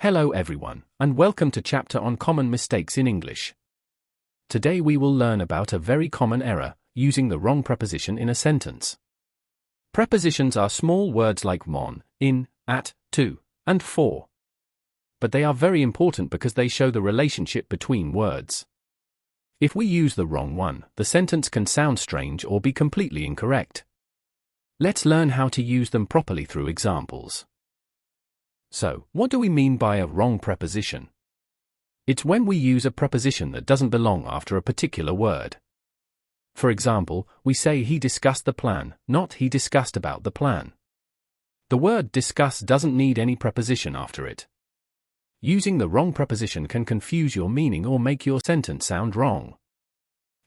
Hello everyone, and welcome to chapter on common mistakes in English. Today we will learn about a very common error, using the wrong preposition in a sentence. Prepositions are small words like on, in, at, to, and for. But they are very important because they show the relationship between words. If we use the wrong one, the sentence can sound strange or be completely incorrect. Let's learn how to use them properly through examples. So, what do we mean by a wrong preposition? It's when we use a preposition that doesn't belong after a particular word. For example, we say he discussed the plan, not he discussed about the plan. The word discuss doesn't need any preposition after it. Using the wrong preposition can confuse your meaning or make your sentence sound wrong.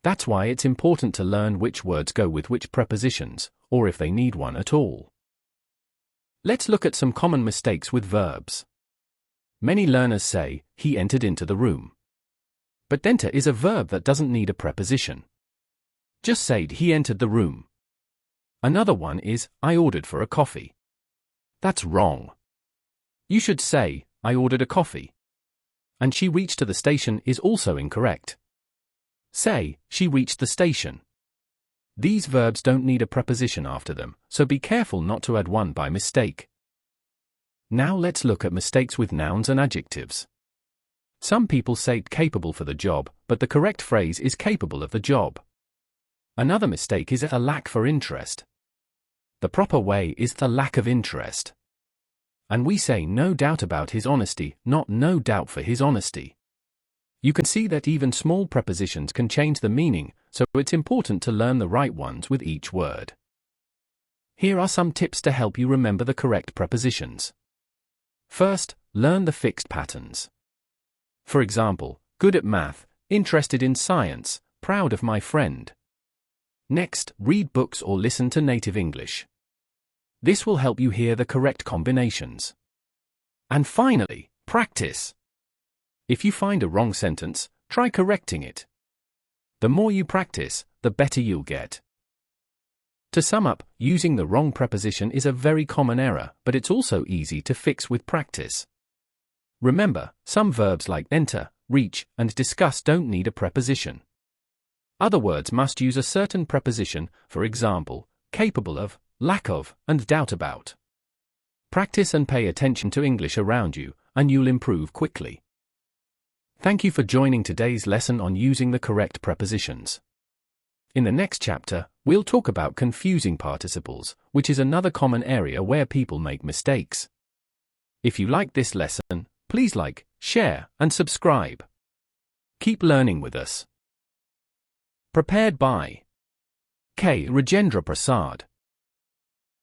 That's why it's important to learn which words go with which prepositions, or if they need one at all. Let's look at some common mistakes with verbs. Many learners say, he entered into the room. But enter is a verb that doesn't need a preposition. Just say he entered the room. Another one is, I ordered for a coffee. That's wrong. You should say, I ordered a coffee. And she reached to the station is also incorrect. Say, she reached the station. These verbs don't need a preposition after them, so be careful not to add one by mistake. Now let's look at mistakes with nouns and adjectives. Some people say capable for the job, but the correct phrase is capable of the job. Another mistake is a lack for interest. The proper way is the lack of interest. And we say no doubt about his honesty, not no doubt for his honesty. You can see that even small prepositions can change the meaning, so it's important to learn the right ones with each word. Here are some tips to help you remember the correct prepositions. First, learn the fixed patterns. For example, good at math, interested in science, proud of my friend. Next, read books or listen to native English. This will help you hear the correct combinations. And finally, practice. If you find a wrong sentence, try correcting it. The more you practice, the better you'll get. To sum up, using the wrong preposition is a very common error, but it's also easy to fix with practice. Remember, some verbs like enter, reach, and discuss don't need a preposition. Other words must use a certain preposition, for example, capable of, lack of, and doubt about. Practice and pay attention to English around you, and you'll improve quickly. Thank you for joining today's lesson on using the correct prepositions. In the next chapter, we'll talk about confusing participles, which is another common area where people make mistakes. If you like this lesson, please like, share, and subscribe. Keep learning with us. Prepared by K. Rajendra Prasad.